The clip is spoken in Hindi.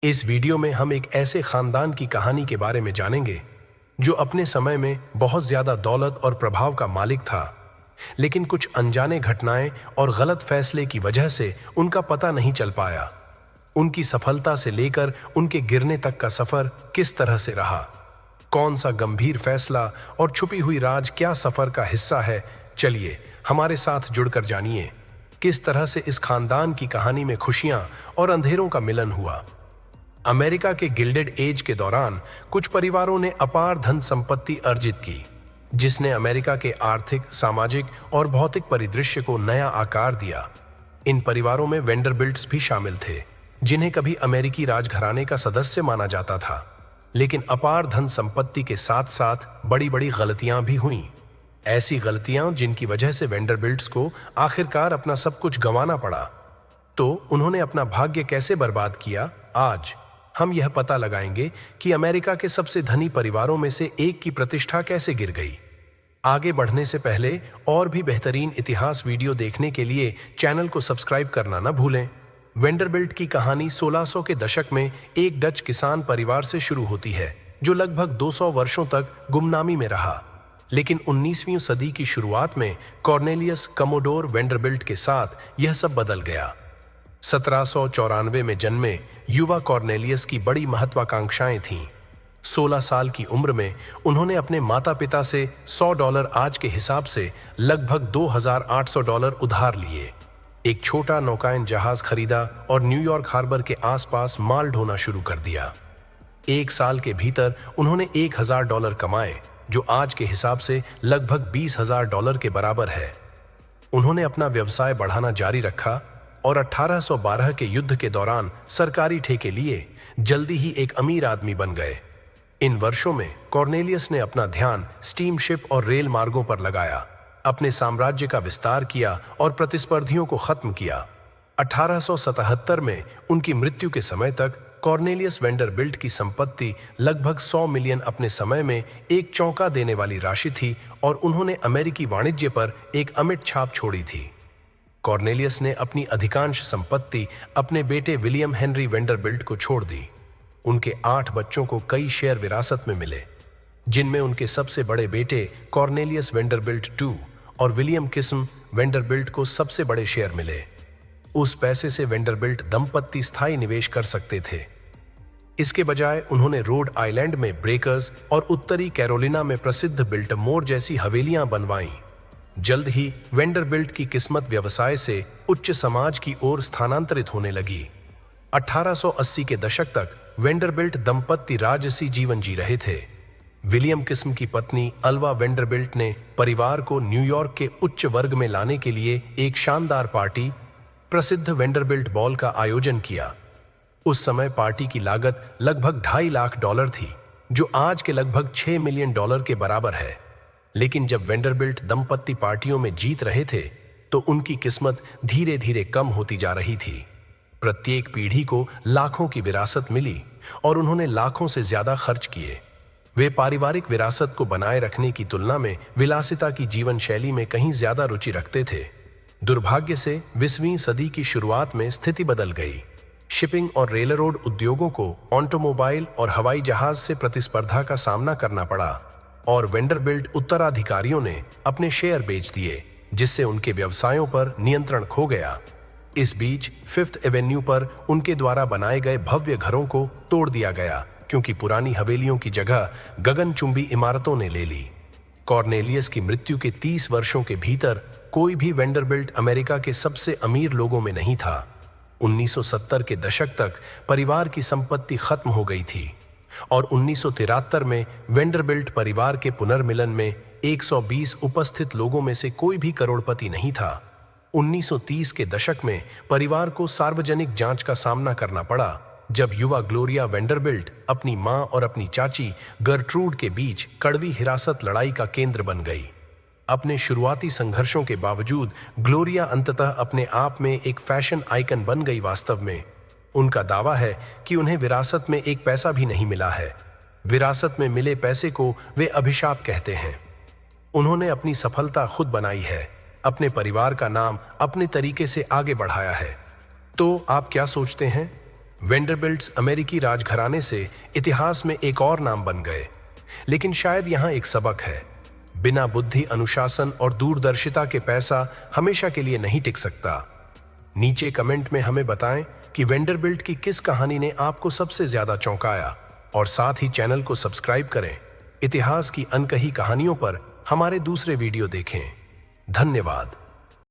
इस वीडियो में हम एक ऐसे खानदान की कहानी के बारे में जानेंगे जो अपने समय में बहुत ज्यादा दौलत और प्रभाव का मालिक था, लेकिन कुछ अनजाने घटनाएं और गलत फैसले की वजह से उनका पता नहीं चल पाया। उनकी सफलता से लेकर उनके गिरने तक का सफर किस तरह से रहा, कौन सा गंभीर फैसला और छुपी हुई राज क्या सफर का हिस्सा है। चलिए हमारे साथ जुड़कर जानिए किस तरह से इस खानदान की कहानी में खुशियां और अंधेरों का मिलन हुआ। अमेरिका के गिल्डेड एज के दौरान कुछ परिवारों ने अपार धन संपत्ति अर्जित की, जिसने अमेरिका के आर्थिक, सामाजिक और भौतिक परिदृश्य को नया आकार दिया। इन परिवारों में वेंडरबिल्ट्स भी शामिल थे, जिन्हें कभी अमेरिकी राजघराने का सदस्य माना जाता था। लेकिन अपार धन संपत्ति के साथ साथ बड़ी बड़ी गलतियां भी हुईं। ऐसी गलतियां जिनकी वजह से वेंडरबिल्ट्स को आखिरकार अपना सब कुछ गंवाना पड़ा। तो उन्होंने अपना भाग्य कैसे बर्बाद किया, आज हम यह पता लगाएंगे कि अमेरिका के सबसे धनी परिवारों में से एक की प्रतिष्ठा कैसे गिर गई। आगे बढ़ने से पहले और भी बेहतरीन इतिहास वीडियो देखने के लिए चैनल को सब्सक्राइब करना न भूलें। वेंडरबिल्ट की कहानी 1600 के दशक में एक डच किसान परिवार से शुरू होती है, जो लगभग 200 वर्षों तक गुमनामी में रहा। लेकिन 19वीं सदी की शुरुआत में कॉर्नेलियस कमोडोर वेंडरबिल्ट के साथ यह सब बदल गया। 1794 में जन्मे युवा कॉर्नेलियस की बड़ी महत्वाकांक्षाएं थीं। 16 साल की उम्र में उन्होंने अपने माता पिता से $100 आज के हिसाब से लगभग $2,800 उधार लिए, एक छोटा नौकायन जहाज खरीदा और न्यूयॉर्क हार्बर के आसपास माल ढोना शुरू कर दिया। एक साल के भीतर उन्होंने $1,000 कमाए, जो आज के हिसाब से लगभग $20,000 के बराबर है। उन्होंने अपना व्यवसाय बढ़ाना जारी रखा और 1812 के युद्ध के दौरान सरकारी ठेके लिए जल्दी ही एक अमीर आदमी बन गए। इन वर्षों में कॉर्नेलियस ने अपना ध्यान स्टीमशिप और रेल मार्गों पर लगाया, अपने साम्राज्य का विस्तार किया और प्रतिस्पर्धियों को खत्म किया। 1877 में उनकी मृत्यु के समय तक कॉर्नेलियस वेंडरबिल्ट की संपत्ति लगभग 100 मिलियन अपने समय में एक चौंका देने वाली राशि थी और उन्होंने अमेरिकी वाणिज्य पर एक अमिट छाप छोड़ी थी। कॉर्नेलियस ने अपनी अधिकांश संपत्ति अपने बेटे विलियम हेनरी वेंडरबिल्ट को छोड़ दी। उनके 8 बच्चों को कई शेयर विरासत में मिले, जिनमें उनके सबसे बड़े बेटे कॉर्नेलियस वेंडरबिल्ट II और विलियम किस्म वेंडरबिल्ट को सबसे बड़े शेयर मिले। उस पैसे से वेंडरबिल्ट दंपत्ति स्थायी निवेश कर सकते थे। इसके बजाय उन्होंने रोड आइलैंड में ब्रेकर्स और उत्तरी कैरोलिना में प्रसिद्ध बिल्टमोर जैसी हवेलियां बनवाईं। जल्द ही वेंडरबिल्ट की किस्मत व्यवसाय से उच्च समाज की ओर स्थानांतरित होने लगी। 1880 के दशक तक वेंडरबिल्ट दंपत्ति राजसी जीवन जी रहे थे। विलियम किस्म की पत्नी अल्वा वेंडरबिल्ट ने परिवार को न्यूयॉर्क के उच्च वर्ग में लाने के लिए एक शानदार पार्टी, प्रसिद्ध वेंडरबिल्ट बॉल का आयोजन किया। उस समय पार्टी की लागत लगभग $2.5 लाख थी, जो आज के लगभग $6 मिलियन के बराबर है। लेकिन जब वेंडरबिल्ट दंपत्ति पार्टियों में जीत रहे थे, तो उनकी किस्मत धीरे धीरे कम होती जा रही थी। प्रत्येक पीढ़ी को लाखों की विरासत मिली और उन्होंने लाखों से ज्यादा खर्च किए। वे पारिवारिक विरासत को बनाए रखने की तुलना में विलासिता की जीवन शैली में कहीं ज्यादा रुचि रखते थे। दुर्भाग्य से 20वीं सदी की शुरुआत में स्थिति बदल गई। शिपिंग और रेलरोड उद्योगों को ऑटोमोबाइल और हवाई जहाज से प्रतिस्पर्धा का सामना करना पड़ा और वेंडरबिल्ट उत्तराधिकारियों ने अपने शेयर बेच दिए, जिससे उनके व्यवसायों पर नियंत्रण खो गया। इस बीच 5th एवेन्यू पर उनके द्वारा बनाए गए भव्य घरों को तोड़ दिया गया, क्योंकि पुरानी हवेलियों की जगह गगनचुंबी इमारतों ने ले ली। कॉर्नेलियस की मृत्यु के 30 वर्षों के भीतर कोई भी वेंडरबिल्ट अमेरिका के सबसे अमीर लोगों में नहीं था। 1970 के दशक तक परिवार की संपत्ति खत्म हो गई थी और 1973 में वेंडरबिल्ट परिवार के पुनर्मिलन में 120 उपस्थित लोगों में से कोई भी करोड़पति नहीं था। 1930 के दशक में परिवार को सार्वजनिक जांच का सामना करना पड़ा, जब युवा ग्लोरिया वेंडरबिल्ट अपनी मां और अपनी चाची गर्ट्रूड के बीच कड़वी हिरासत लड़ाई का केंद्र बन गई। अपने शुरुआती संघर्षों के बावजूद ग्लोरिया अंततः अपने आप में एक फैशन आइकन बन गई। वास्तव में उनका दावा है कि उन्हें विरासत में एक पैसा भी नहीं मिला है। विरासत में मिले पैसे को वे अभिशाप कहते हैं। उन्होंने अपनी सफलता खुद बनाई है, अपने परिवार का नाम अपने तरीके से आगे बढ़ाया है। तो आप क्या सोचते हैं? वेंडरबिल्ट्स अमेरिकी राजघराने से इतिहास में एक और नाम बन गए। लेकिन शायद यहाँ एक सबक है, बिना बुद्धि, अनुशासन और दूरदर्शिता के पैसा हमेशा के लिए नहीं टिक सकता। नीचे कमेंट में हमें बताएं कि वेंडरबिल्ट की किस कहानी ने आपको सबसे ज्यादा चौंकाया, और साथ ही चैनल को सब्सक्राइब करें। इतिहास की अनकही कहानियों पर हमारे दूसरे वीडियो देखें। धन्यवाद।